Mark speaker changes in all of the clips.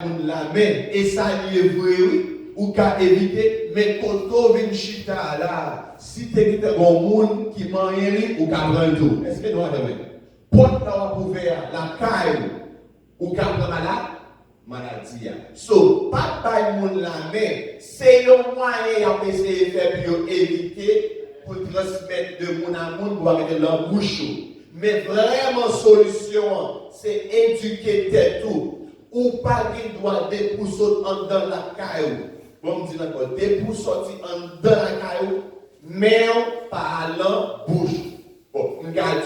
Speaker 1: la main et ça y est vrai oui ou qu'à éviter mais quand on vient chita là si tu es un monde qui mange ou qu'à prendre tout est-ce que nous avons porte là ouvert la caille ou qu'à prendre maladie so pas par monde la main c'est le moyen à essayer de faire pour éviter pour transmettre de monde à monde pour mettre leur bouche mais vraiment solution c'est éduquer tête tout ou pas qu'il doit dépousser en dans la caillou. Bon, me dit encore, dépousser sorti en dans la caillou, mais parlant bouche. Bon, regardez,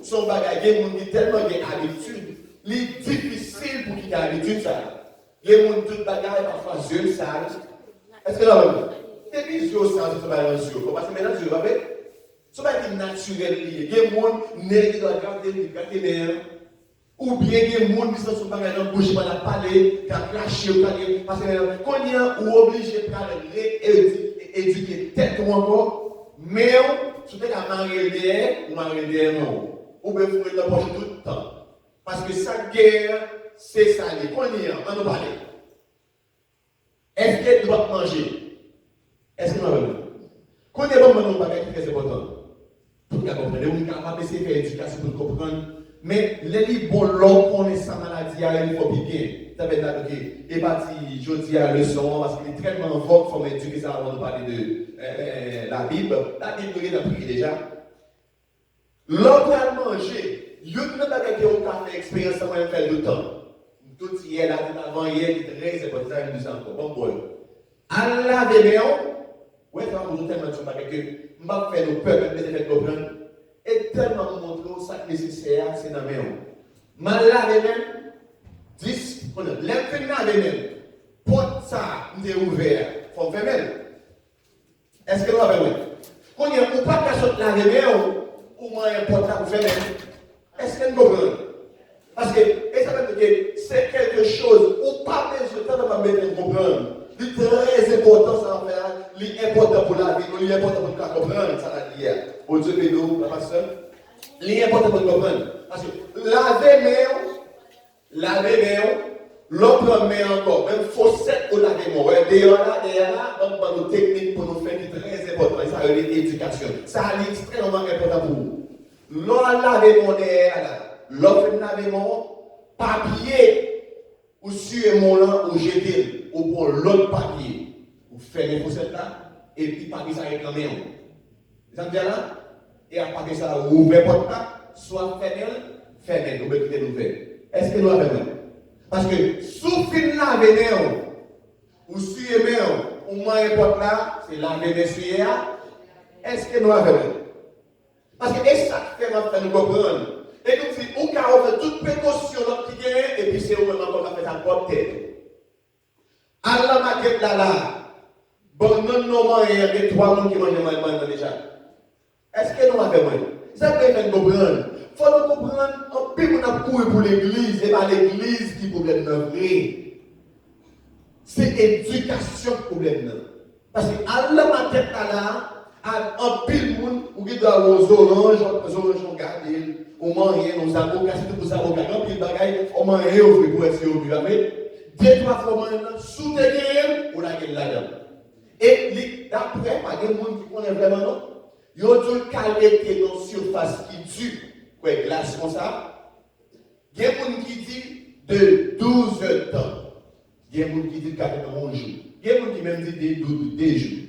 Speaker 1: son bagage, il tellement d'habitude, il est difficile pour qu'il ait l'habitude ça. Les gens tout bagage parfois yeux sales. Est-ce que là, depuis yeux sales, c'est pas les yeux. Parce que maintenant, je vais c'est pas naturel. Les gens nés qui doivent garder les ou bien il y a des gens qui sont dans la bouche, qui ont parlé, qui ont craché, parce que quand il y a ou obligé de éduquer tête ou encore, mais tu fais la marée ou marée non. Ou bien vous faites la poche tout le temps. Parce que sa guerre, c'est ça. Quand il y a, on nous parle. Est-ce qu'elle doit manger? Est-ce qu'on va voir? Quand il y a un moment qui est très important, pour qu'on comprenne, on est capable de faire l'éducation pour comprendre. Mais les bons l'homme connaît sa maladie, il faut bien. Ça veut dire que, et parti, je dis à leçon, parce qu'il est tellement fort, il faut m'éduquer ça avant de parler de la Bible. La Bible, il a pris déjà. L'homme a mangé, il y a une bagarre qui a fait expérience, ça va faire du temps. Tout hier, là, tout avant hier, il est très important, il nous encore. Bon, bon. Allah de Léon, ouais, ça va vous tellement de choses que je vais faire nos peurs, je vais comprendre. Et tellement nous montrer ça que nécessaire, c'est dans la main. Mal lavé même, 10, l'infini lavé même, porte ça, nous est ouvert, il faut faire même. Est-ce que nous avons même? Quand il y a ou pas qu'à sortir lavé même, ou moins un porte ça pour faire même. Est-ce que nous comprenons? Parce que, et ça veut dire que c'est quelque chose, ou pas besoin de mettre comprendre. C'est très important, ça va faire, c'est important pour la vie, c'est important pour nous comprendre, ça va dire. Pour Dieu, bédou, la pasteur. C'est important pour nous comprendre. Parce que laver main, l'autre main encore, même fossette pour laver main. D'ailleurs là, donc, dans nos techniques pour nous faire qui est très important, ça veut dire l'éducation. Ça est extrêmement important pour vous. L'autre laver main derrière là, l'autre laver main, papier, ou sur mon là, ou jeter, ou pour l'autre papier, ou faire les fossettes là, et puis papier ça avec la main. Vous avez bien là? Et à partir de ça, vous ouvrez votre là, soit fermez, vous mettez l'ouvert. Est-ce que nous avons même? Parce que sous fin laver main, ou sur main, ou moins importe là, c'est laver main sur est-ce que nous avons même? Parce que et ça fait nous comprendre. Et comme si on a fait toute précaution qui gagne, et puis c'est vous-même encore qui fait sa propre tête. Allah m'a dit là, bon, non, il y a 3 personnes qui mangent mal déjà. Est-ce que nous avons même? Ça peut faire comprendre. Il faut nous comprendre, on peut nous courir pour l'église, et pas l'église qui est problème vrai. C'est l'éducation qui est problème. Parce que Allah m'a dit là, en pile monde, ou qui doit aux oranges, on garde, on mange, on avocats, c'est tout pour ça, on garde, on pile bagaille, on mange, on fait pour essayer de vivre. 2-3 fois, sous des guerres, on a gagné là-dedans. Et d'après, pas de monde qui connaît vraiment non. Ils ont dû caler dans une surface qui tue, quoi, glace comme ça. Il y a des gens qui disent de 12 heures de temps. Il y a des gens qui disent 41 jours. Il y a des gens qui même disent des jours.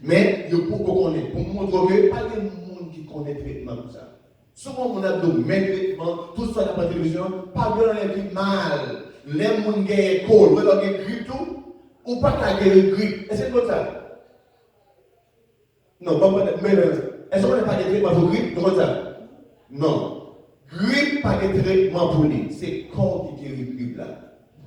Speaker 1: Mais il faut qu'on connaisse. Pour montrer que pas de monde qui connaît le traitement comme ça. Souvent, on a de même traitement, tout ça dans la télévision, pas de qui mal. Les gens qui ont une col, ou une grippe, tout, ou pas qu'il y ait une grippe. Est-ce que c'est comme ça? Non, pas mais est-ce qu'on n'a pas de traitement pour grippe? Comment ça? Non. Grippe, pas de traitement pour lui. C'est le corps qui guérit grippe là.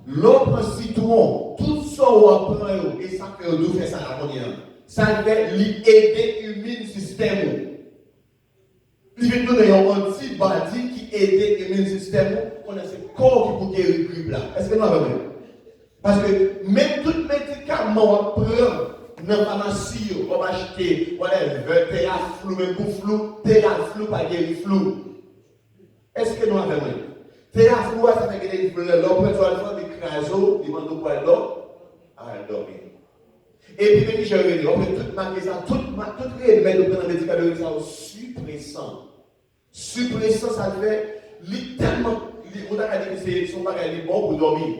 Speaker 1: L'autre citron, tout ça on apprend et ça fait nous faire ça la première. Ça fait aider l'immune système. Il veut donner un antibody qui aide l'immune système. On a ce corps qui peut guérir grippe là. Est-ce que nous avons vu? Parce que même tout médicament on prend. Dans la pharmacie, on va acheter, Théaflou, même pour flou, Théaflou, pas guéri flou. Est-ce que nous avons même? Terrasse, ça fait que l'homme prend le l'écraso, il demande quoi d'or, à dormir. Et puis, je vais on peut tout marquer ça, tout remède de prendre un médicament, ça suppressant. Suppressant, ça fait, tellement, on a dit que c'est son bagage bon pour dormir.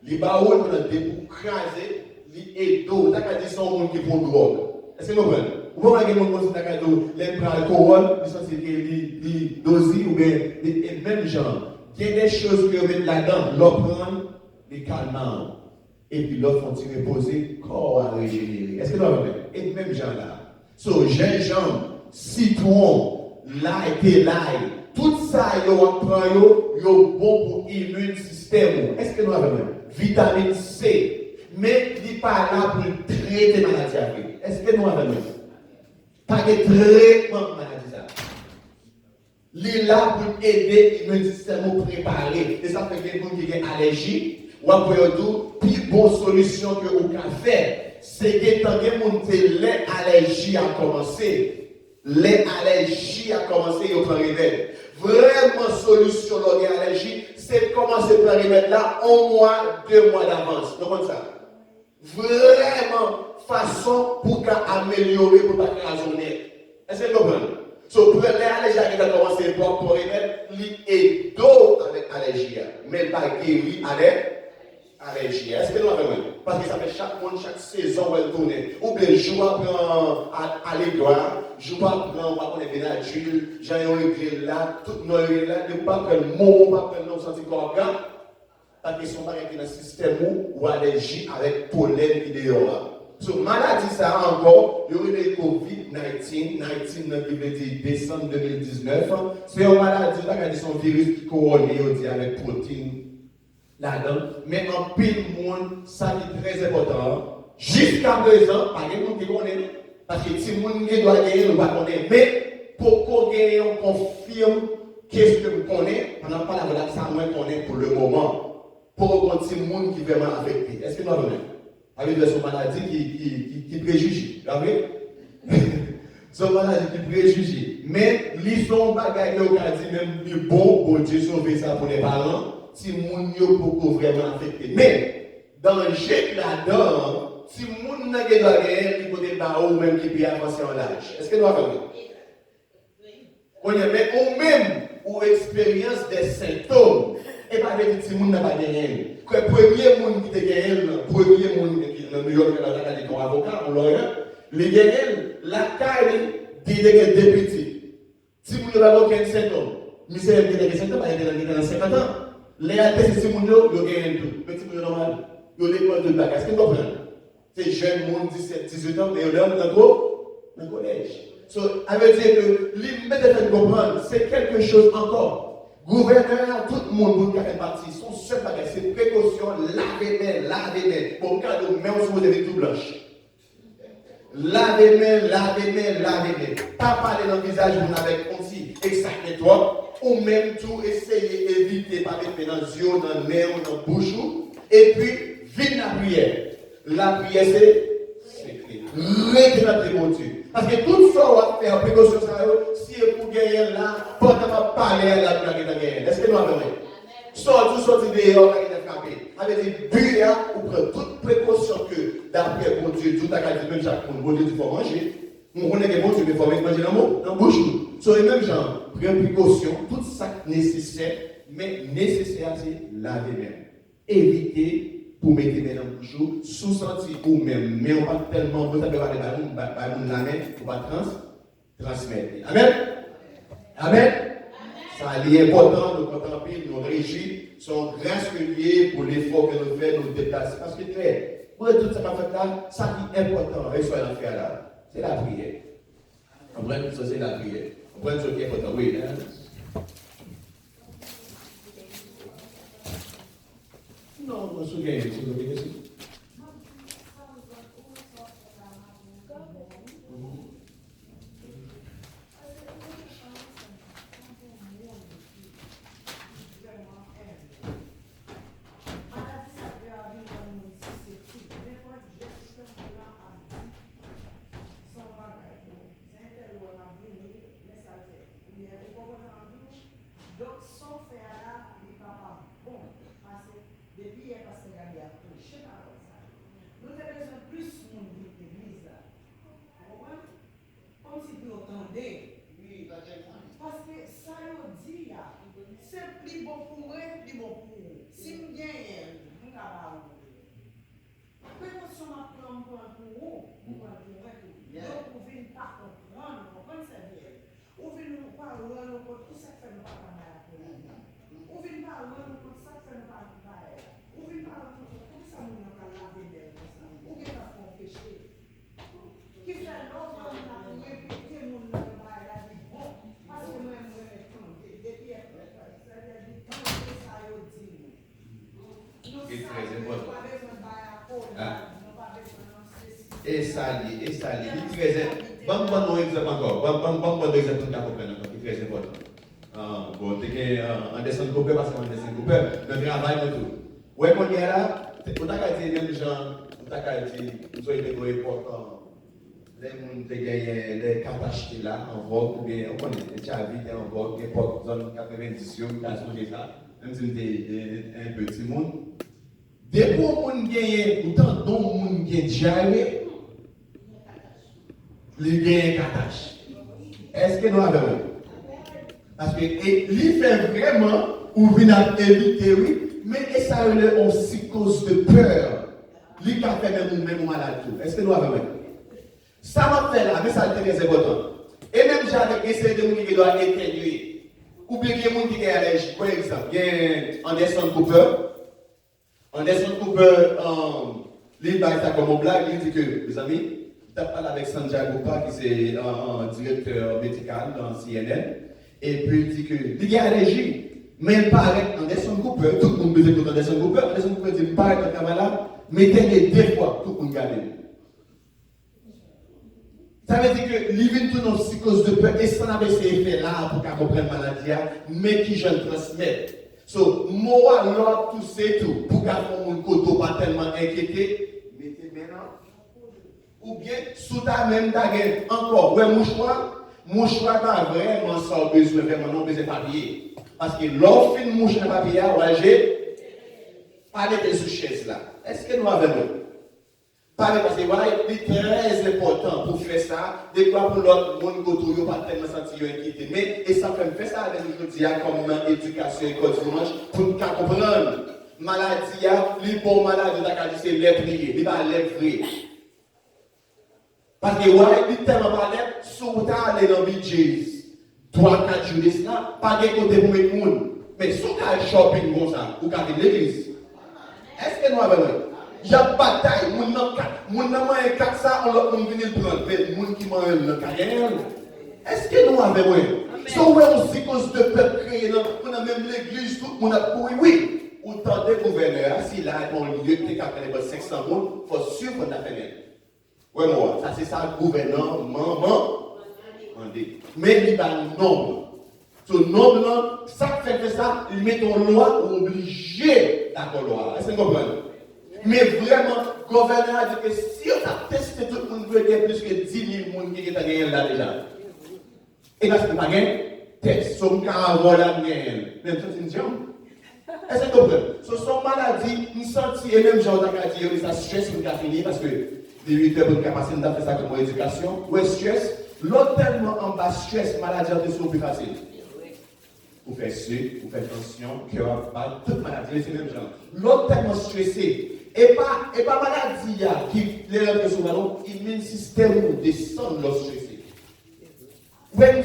Speaker 1: Les barreaux, on a des pour craser, les dos, on a dit que c'est un monde qui prend drogue. Est-ce que vous comprenez? Vous voyez que mon conseil d'accueil, les prend alcool, ils sont les dosiers ou bien les mêmes gens. Il y a des choses que vous mettez là-dedans, l'on prend, les calmants. Et puis l'autre font reposer, corps à régénérer. Est-ce que vous avez et même gens là. So, gingembre, citron, l'ail, tout ça, yo prend yo bon pour l'immune système. Est-ce que nous avons vitamine C, mais il n'est pas là pour traiter la maladie. Est-ce que nous avons pas de traitement de maladie? Il est là pour aider l'immune système à préparer. Et ça fait que les gens qui ont une allergie, ou après tout, plus bonne solution que vous pouvez faire, c'est que tant que les allergies a commencé, les allergies a commencé, vous pouvez réveiller. Vraiment, solution de l'allergie, c'est de commencer par remettre là 1 mois, 2 mois d'avance. Donc, comme ça. Vraiment, façon pour améliorer, pour pas raisonner. Est-ce que vous comprenez? So, pour les allergies qui ont commencé pour remettre, et d'eau avec allergie, mais pas guéri avec allergie. Est-ce que nous avons? Parce que ça fait chaque saison où elle tourne. Ou bien, je vais prendre à l'étoile, je vais prendre à Benadryl, j'ai un réglé là, tout nos réglés là, ne pas prendre le mot, pas prendre nos anticorps. Parce qu'ils sont pas dans le système ou allergie avec pollen qui est là. So, maladie, ça encore, il y a eu le COVID-19, 19 qui veut dire décembre 2019. C'est une maladie, c'est un virus qui couronne avec protéines là-dedans. Mais en pile monde, ça qui est très important. Jusqu'à présent, pas de monde qui connaît. Parce que si le monde qui doit gagner, nous ne connaissons pas. Mais pour qu'on gagne, on confirme qu'est-ce que vous connaissez, on n'a pas la valeur ça, moins qu'on est pour le moment. Pour qu'on ait le monde qui est vraiment affecté. Est-ce que nous avons avec son maladie qui préjuge. Vous avez son maladie qui préjuge. Mais l'histoire bagaille qui a dit même du bon pour Dieu sauver ça pour les parents, si moun yo pour vraiment affecté. Mais dans le jet là-dedans, si moun n'a pas gagné, il peut être ou même qui peut avancer en âge. Est-ce que nous avons mais ou même ou expérience des symptômes. Et pas de si moun n'a pas gagné. Le premier monde qui te gagne, le premier monde qui dans New York, comme avocat, on l'a les gagne, la caille, des petits. Si vous n'avez aucun symptôme, monsieur qui a des symptômes, il a 50 ans. Les attests, si vous gagnez tout. Petit peu normal. Vous avez l'école de bac. Est-ce que vous comprenez? C'est jeune monde, 17, 18 ans, mais vous avez dans le collège. Ça veut dire que l'immédiat de comprendre, c'est quelque chose encore. Gouverneur, tout le monde qui fait partie, son seul bagage, c'est précaution, lavez les mains. Pour cas de même si vous avez tout blanche. Lavez les mains. Pas parler dans le visage, vous n'avez pas aussi exactement toi, ou même tout essayer d'éviter par les dans les yeux, dans le nez, dans la bouche, et puis, vite la prière. La prière, c'est rester dans tes mots. Parce que tout ça, on va faire précaution, si vous gagnez là, pas de parler à la gagner. Est-ce que nous avons? Sorti dehors, il a frappé. Avec des buts, ou prendre toute précaution que, d'après mon Dieu, tout a qualité de chaque monde, bon Dieu, il faut manger. On connaît que bon Dieu, il faut manger dans la bouche. Sur les mêmes gens, prendre précaution, tout ça nécessaire, mais nécessaire, c'est laver même. Éviter pour mettre les mains dans le bouche, sous-senti ou même, mais on va tellement, vous savez, pas de la main, pour pas transmettre. Amen. Amen. Ça est important de contempler nos régies, sont grâce liées pour l'effort que nous faisons, nous déplacer. Parce que pour tout ça qu'on fait là, ça qui est important, et soit la faire là, c'est la prière. Comprenez, ça c'est la prière. Comprenez ce qui est important, oui. Non, je me souviens, c'est une question. Et ça lié, très important. Bon, exemple encore. Bon, exemple pour comprendre encore, qui est très important. Bon, t'es Anderson Cooper, parce qu'Anderson Cooper, le travail de tout. Ouais, qu'on est là, on t'a dit même gens, on t'a dit, nous avons été dans l'époque, les gens qui gagné les cartes achetées là, en vogue, ou bien, on connaît, les chavis en vogue, l'époque, zone 90, on a changé ça, même si on était un petit monde. Dès qu'on gagne, autant dont on gagne jamais, les gagne katash. Est-ce que nous avons? Parce que il fait vraiment, ou vient éviter, oui, mais ça a une psychose de peur. Il a fait même malade. Est-ce que nous avons? Ça m'a fait là, mais ça c'est très important. Et même j'avais essayé de nous qui doit éteindre. Ou bien il y a des gens qui sont allergiques. Par exemple, il y a Anderson Cooper. Anderson Cooper, il va être comme une blague, il dit que, mes amis, je parle avec Sanjay Gopal, qui est un directeur médical dans CNN, et puis il dit que, il y a allergie, mais il paraît Anderson Cooper, tout le monde me dit que Anderson Cooper dit, il paraît que quand malade, mettez-les deux fois, tout le monde garde. Ça veut dire que l'ivine tout dans psychose de peur, et ça n'avait ces effets-là pour qu'on comprenne la maladie, mais qui je le transmets. So, moi, l'autre, tout c'est tout. Pour qu'on mon coteau pas tellement inquiété, mettez maintenant. Ou bien, sous ta même dague, encore, ouais, mouchoir pas vraiment sans besoin, vraiment non besoin de papier. Parce que l'offre une mouche de papier, ouais, j'ai pas de sous chaise là. Est-ce que nous avons? Parce que c'est très important pour faire ça. Des fois, pour l'autre monde, il ne pas tellement sentir inquiété. Mais, et ça fait ça avec nous, je dis, comme éducation, école dimanche, pour nous comprendre. Maladie, les bons malades, c'est les prier, il va les prier. Parce que, ouais, il est tellement malade, si tu aller dans le budget, 3-4 jours, là, pas de côté pour mettre le monde. Mais si tu as shopping comme ça, ou quand l'église, est-ce que nous avons? Il y a une bataille, mon nom est 4 ça, on va venir le prendre, mais les gens qui m'ont le carrière. Est-ce que nous avons? Si on a aussi cause de peuple créé, on a même l'église, tout le monde a couru, oui. Autant de gouverneurs, si là, on lieu qui est capable de 500 personnes, il faut sûr qu'on a fait. Oui, moi, ça c'est ça, gouvernement, mais il y a un nombre. Ce nombre, ça fait ça, il met en loi obligé d'accord loi. Est-ce que vous comprenez? Mais vraiment, le gouverneur a dit que si on a testé tout le monde, il y a plus que 10 000 personnes qui ont gagné là déjà. Et parce qu'il n'y a pas gagné, test, son carreau là, même ça c'est une jambe. Est-ce que vous comprenez? Ce sont maladies, nous sentons, et même Jean Dakati, il y a stress pour finir parce que les 8 heures pour passer, nous avons fait ça comme éducation. Ou est stress? L'autre tellement en bas, stress, maladie, c'est plus facile. Vous faites sucre, vous faites tension, cœur, mal, toute maladie, c'est le même genre. L'autre tellement stressé. Et pas maladie qui les sur ballon, immune système descend le stressé. Vous pouvez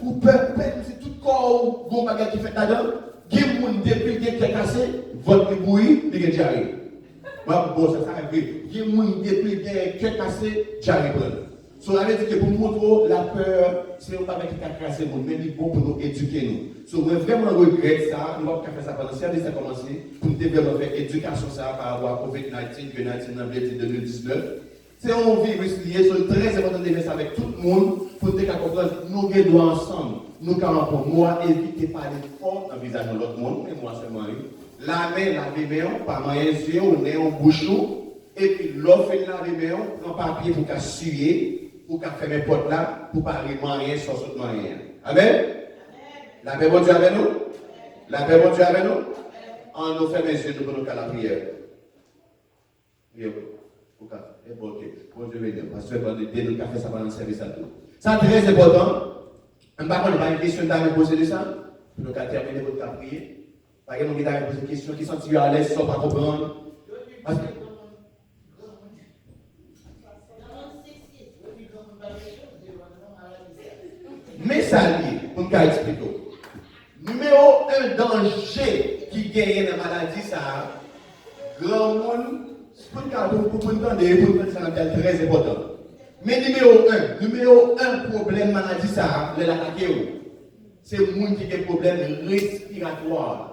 Speaker 1: vous peur, c'est tout corps ou bagage qui fait là-dedans. Qui moun depuis qui est cassé, votre bouillie, il est diarrhée. Bon, ça arrive. Qui moun depuis qui est cassé, diarrhée. So, ça veut dire que pour montrer la peur, c'est pas avec qui a cassé le monde, mais il faut pour nous éduquer nous. So, on vraiment regrette ça, nous allons faire ça pendant 6 ans, ça a commencé, pour nous développer l'éducation ça par rapport à COVID-19, que 19 2019. C'est un virus lié, c'est très important de faire ça avec tout le monde, pour nous comprendre, nous devons ensemble, nous campons, moi, éviter de parler fort dans le visage de l'autre monde, mais moi seulement, la main, la bébé, par moyen yeux, on est en bouche, et puis l'offre de la bébé, en papier pour qu'elle suie. Pour qu'à faire mes potes là, pour pas arriver rien sans autre moyen. Amen? La paix bon Dieu avec nous? La paix bon Dieu avec nous? On nous fait mes yeux, nous prenons qu'à la prière. Ok. Bon Dieu béni. Parce que nous avons fait ça pendant le service à tout. Ça très important. On ne va pas une question à me poser de ça. Pour nous terminer votre prière. Par exemple, nous avons posé une question qui sont à l'aise sans pas comprendre. salé, pour nous expliquer. Numéro 1 danger qui gagne dans la maladie, ça, grand monde, pour nous entendre, c'est très important. Mais numéro 1 problème maladie, ça, c'est le monde qui a des problèmes respiratoires.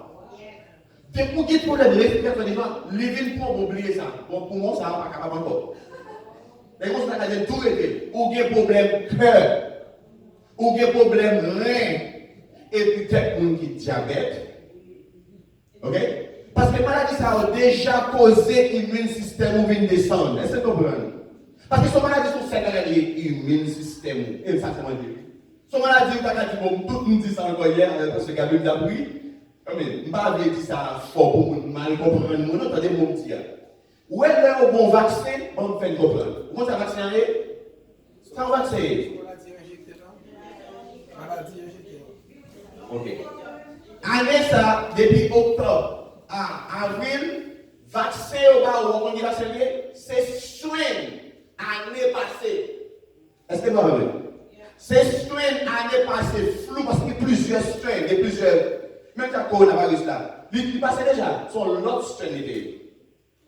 Speaker 1: C'est pour qui des problèmes respiratoires, les villes pour oublier ça. Bon, pour moi, ça va pas capable encore. Mais on s'est dit tout été, ou des problèmes cœur, ou des problèmes rein, et peut-être monde qui diabète. Ok? Parce que la maladie, ça a déjà causé l'immune système ou vient descendre. Est-ce que vous comprenez? Parce que son maladie, c'est l'immune système. Et ça, c'est mon Dieu. Son maladie, vous avez dit, tout le monde dit ça encore hier, parce que Gabriel a pris. Je ne vais pas dire ça fort pour mal comprendre. Vous entendez mon petit. Où est le bon vaccin? On me fait comprendre. Vous avez vacciné? C'est un vaccin. Maladie injectée. Ok. Année ça, depuis octobre à avril, vaccin au bas où on dit vaccin, c'est soin année passée. Est-ce que vous avez vu? C'est soin année passée, flou parce qu'il y a plusieurs strains, il y a plusieurs. Même le coronavirus là, il passait déjà, son l'autre strain était.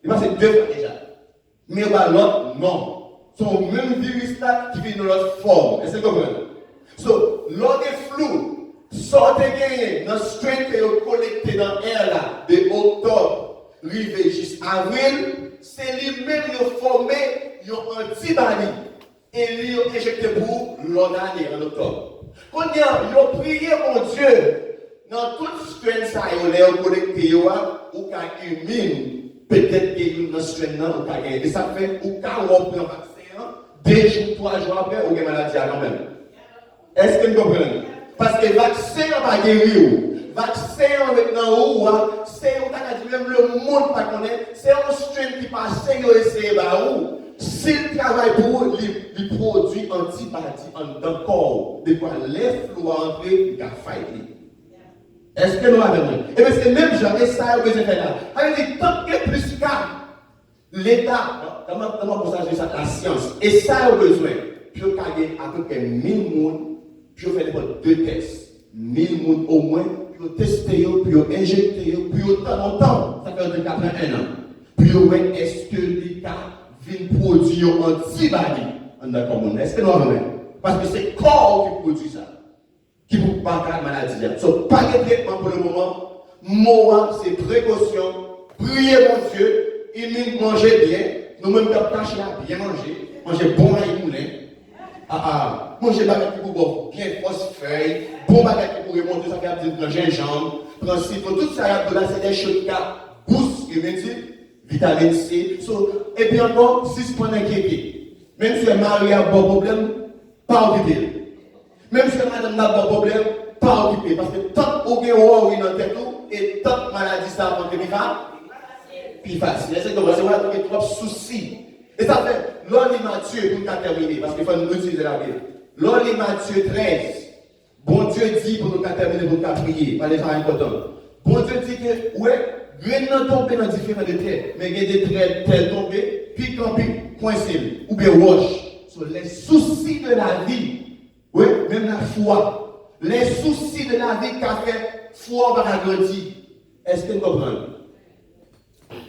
Speaker 1: Il passait 2 fois déjà. Mais l'autre, non. Son même virus là qui vient dans l'autre forme. Est-ce que vous comprenez? So, l'autre est flou. Sortez gagné dans le strain que vous collectez dans l'air là, de octobre, arrivé jusqu'à avril, c'est lui-même qui a formé un antibody et lui a injecté pour l'autre année en octobre. Quand il a prié mon Dieu, dans toute strain ça, il a collecté ou qu'à immune, peut-être qu'il y a une strain là ou qu'à gagner. Et ça fait ou qu'à reprendre le vaccin, 2 jours, 3 jours après, ou qu'il y a maladie quand même. Est-ce que vous comprenez? Parce que le vaccin n'a pas guéri. Le vaccin maintenant, c'est même le monde ne connaît. C'est un strain qui passe, il essaie de s'il travaille pour vous, il produit antibiotiques dans le corps. De quoi les flous entrer, il a failli. Est-ce que nous avons? Et bien c'est même genre, et ça que j'ai fait là. Il dit, tant que plus calme, l'État, comment pour ça, la science, et ça a besoin, puis il y a à peu près 1000 personnes. Puis on fait 2 tests. 1000 personnes au moins, puis on teste, puis on injecte, puis on temps longtemps. Ça fait 81 ans. Puis on est-ce que l'État vient produire un antibody dans le commun? Est-ce que nous avons? Parce que c'est le corps qui produit ça. Qui ne peut pas faire maladie. Donc, pas de traitement pour le moment. Moi, c'est précaution. Priez mon Dieu. Il manger bien. Nous-mêmes, nous tâcher à bien manger. Manger bon riz moulin. Manger baguette pour bien grosse feuille, bon baguette pour remonter ça fait un gingembre, principe, tout ça là c'est des choses qui boost vitamine C. Et puis encore 6 points d'inquiétude. Même si le mari a un bon problème, pas occupé. Même si madame n'a pas de problème, pas occupé. Parce que tant qu'on a dans tête et tant de maladies ça va plus facile. C'est comme ça, c'est trop de soucis. Et ça fait, l'on est Matthieu, pour nous terminer, parce qu'il faut nous utiliser la Bible. L'on est Matthieu 13. Bon Dieu dit pour nous terminer, pour nous prier, pas les gens importants. Bon Dieu dit que, ouais, graine n'a tombé dans différents traits, mais il y a des traits tels tombés, puis campé, coincé, ou bien roche. Sur les soucis de la vie, oui, même la foi, les soucis de la vie qu'a fait foi par agrandir. Est-ce que vous comprenez?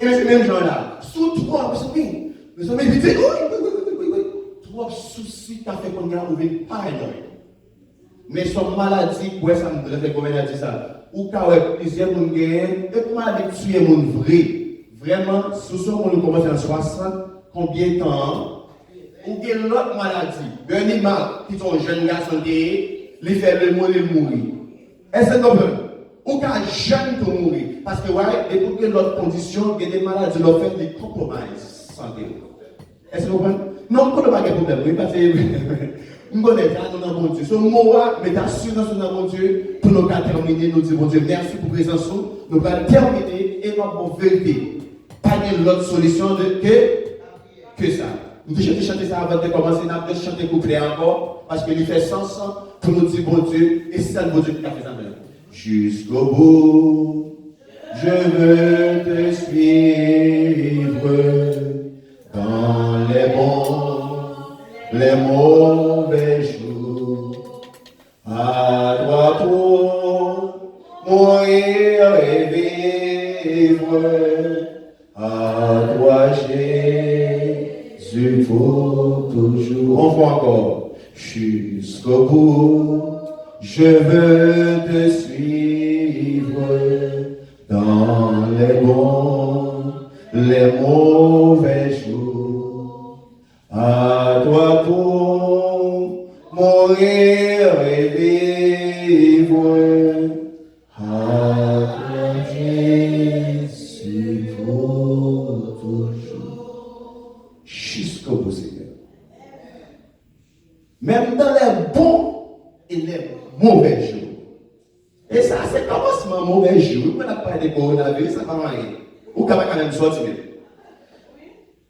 Speaker 1: Et ces mêmes gens-là, sous 3, nous sommes invités, oui. 3 soucis qu'a fait qu'on a trouvé paranoïa. Mais son maladie, ouais, ça me fait comment dire ça. Ou quand plusieurs personnes gagnent, et pour maladie tuer les gens vrai. Vraiment, sous ce monde commence en 60, combien de temps? Ou bien l'autre maladie, Bernie Mac, qui sont jeunes garçons, il fait le mot, il mourir. Est-ce que vous comprenez? Ou quand jeune pour mourir. Parce que, ouais, et pour que l'autre condition, il y a des maladies, l'on fait des compromises santé. Est-ce que vous comprenez? Non, on ne peut pas de problème, oui, parce que nous connaissons, nous avons bon Dieu. Ce mot-là, mais assurance, nous avons bon Dieu, pour nous terminer, nous disons, bon Dieu, merci pour la présence, nous allons terminer et nous avons vérité. Pas de l'autre solution que ça. Nous devons chanter ça avant de commencer, nous devons chanter couplet encore, parce qu'il fait sens pour nous dire, bon Dieu, et c'est ça le bon Dieu qui a fait ça maintenant. Jusqu'au bout, je veux te suivre dans les bons, les mauvais jours. À toi, Jésus, pour toujours. On voit encore. Jusqu'au bout, je veux te suivre dans les bons, les mauvais jours. À toi pour mourir et vivre. À toi, Jésus, pour toujours. Jusqu'au bout, Seigneur. Même dans les bons et les mauvais jours. Et ça, c'est commencement mauvais jour. On n'a pas de coronavirus, ça ne va rien. Ou quand même sortir.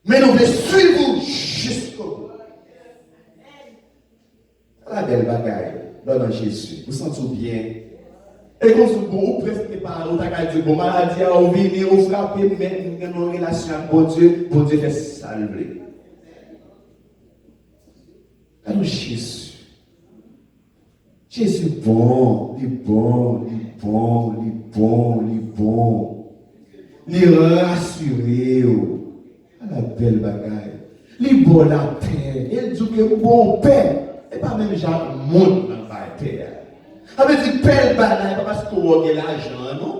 Speaker 1: Mais nous voulons suivre jusqu'au bout. La belle bagaille, dans Jésus. Vous sentez bien. Et quand vous presque pas, vous avez dit, bon, maladie a venir, vous frappez, mais nous avons une relation avec bon Dieu fait salver. Alors Jésus. Jésus bon, il est bon, il est bon, il est bon, il est bon. Il est rassuré. À la belle bagaille. Il est bon la paix. Il dit que bon paix. Et pas même genre monde dans la paix. Ça veut dire belle bagaille, pas parce qu'on a l'argent, non?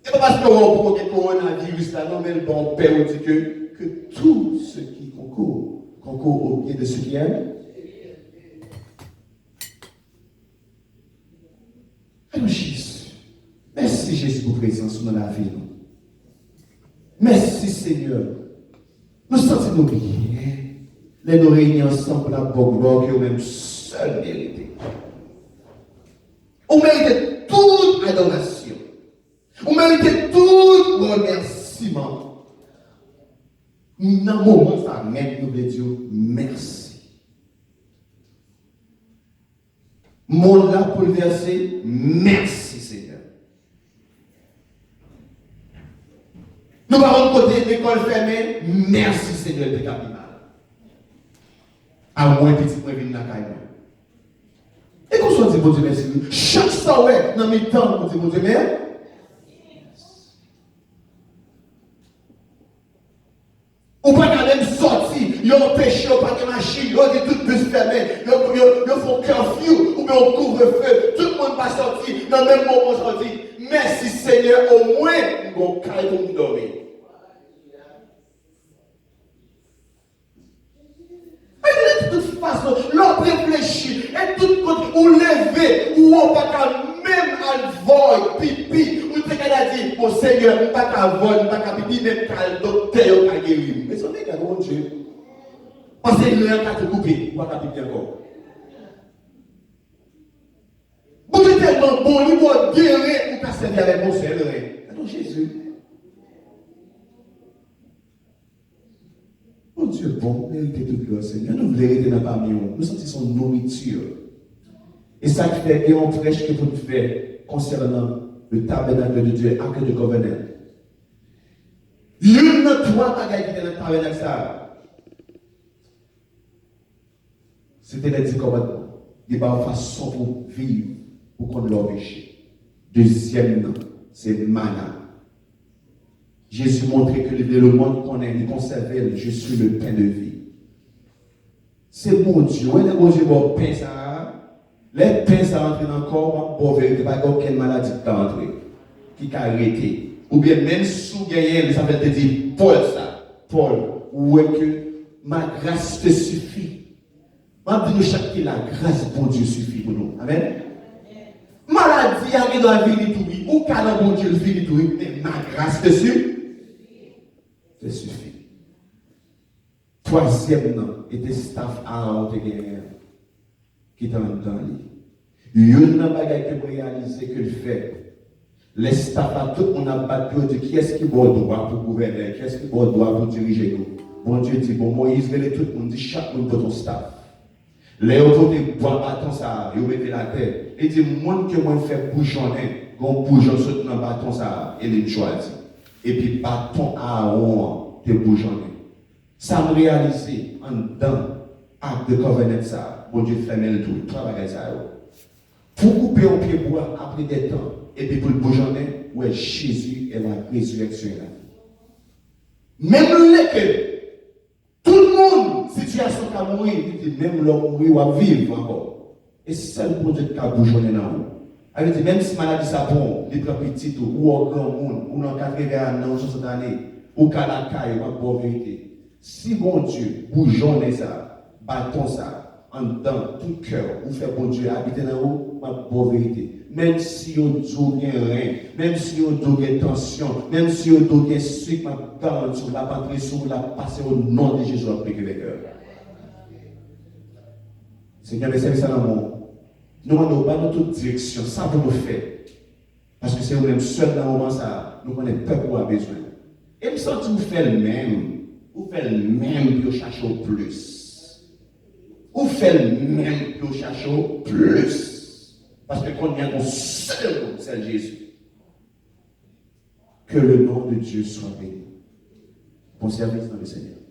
Speaker 1: Et pas parce qu'on a le coronavirus là, non, mais le bon paix, on dit que tout ce qui concourt au pied de ceux qui aiment. Alors Jésus, merci Jésus pour présence dans la vie. Merci Seigneur. Nous sentons bien. Les nous réunir ensemble pour la bonne gloire que nous-mêmes seuls méritons. On mérite toute adoration. On mérite tout remerciement. Dans le moment, ça même nous voulons dire merci. Monde là pour le verser, merci Seigneur. Nous allons côté l'école fermée, merci Seigneur de capital. À moins petit point venir dans la caille. Et qu'on soit dit bon Dieu merci. Chaque soirée dans mes temps, on dit bon Dieu merci. Ou pas quand même sorti, ils ont péché, ils ont pas de machine, ils ont dit tout bus fermé, ils font curfew, ou bien on couvre-feu, tout le monde pas sorti, dans le même moment sorti. Merci Seigneur, au moins, nous avons caille pour nous dormir. Et de toute façon, l'on réfléchit, et tout le monde, ou lever, ou on pas même à le voir, pipi, ou te qu'elle dit, bon Seigneur, on pas qu'à voir, on pas qu'à pipi, même qu'à le docteur, on pas guérir. Mais ça n'est qu'à mon Dieu. Parce que il y a un cas de couper, on pas qu'à pipi encore. Vous êtes tellement bon, il va guérir, on peut servir avec mon Seigneur. Attends, Jésus. Mon Dieu, bon, méritez toute gloire, Seigneur. Nous voulons hériter dans parmi nous. Nous sentons son nourriture. Et ça qui fait qu'on prêche que vous faites concernant le tabernacle de Dieu, acte de covenant. L'une de trois bagailles qui étaient dans le tabernacle, ça, c'était les 10 commandements. Il y a une façon pour vivre, pour qu'on leur péché. Deuxième, c'est mana. Jésus montrait que le monde qu'on aime, il conservait, je suis le pain de vie. C'est mon Dieu. Ouais, mon Dieu, bon pain, ça. Les pains, ça rentre dans le corps, pour vérifier pas quelle maladie qui est entrée, qui a arrêté. Ou bien même sous gagnant, ça veut te dire, Paul, ça. Paul, où est que ma grâce te suffit. Je dis nous chaque la grâce pour Dieu suffit pour nous. Amen. Maladie arrive dans la vie de tout, ou quand bon Dieu le fait de tout, mais ma grâce te suffit. Te suffit. Troisième nom était staff Aaron de guerre qui est en dedans. Il y a une bagaille que vous réalisez que le fait. Les staff à tout, on a battu de qui est-ce qui doit droit pour gouverner, qui est-ce qui doit droit pour diriger nous. Bon Dieu dit, bon Moïse, tout le monde dit, chaque monde pour ton staff. Les autres bois bâton ça, ils mettent la tête. Et dit, monde que moi fait bouchonner, gon bouchon saute dans bâton ça, et les choisit. Et puis bâton Aaron te bouchonner. Ça me réalisé en dedans, acte de covenant ça, bon Dieu ferme le tout, travailler ça. Pour couper au pied bois après des temps, et puis pour le bouchonner, où Jésus est la résurrection et la vie. Même les tout le monde, situation qui a mourir, il dit même l'homme mourir ou vivre encore. Et c'est ça le projet qui a bougeonné dans nous. Elle dit même si maladie ça bon, les prend petit ou au grand monde, ou dans 80 ans, 60 années, ou qu'à la caille, ou à bonne vérité. Si bon Dieu bougeonne ça, bâton ça, en dedans, tout cœur, ou fait bon Dieu habiter dans vous, ma bonne vérité. Même si on dit rien, même si on dit tension, même si on dit sucre, ma parole sur la patrie, sur la passer au nom de Jésus, après que les cœurs. Seigneur, mes services à l'amour. Nous n'avons pas dans toute direction, ça pour nous faire. Parce que c'est nous-mêmes seuls dans le moment ça, nous connaissons peuple pour a besoin. Et me sens que vous faites le même, vous faites le même pour chercher au plus. Vous faites le même pour chercher au plus. Parce que quand il y a un seul nom, c'est Jésus. Que le nom de Dieu soit béni. Bon service dans le Seigneur.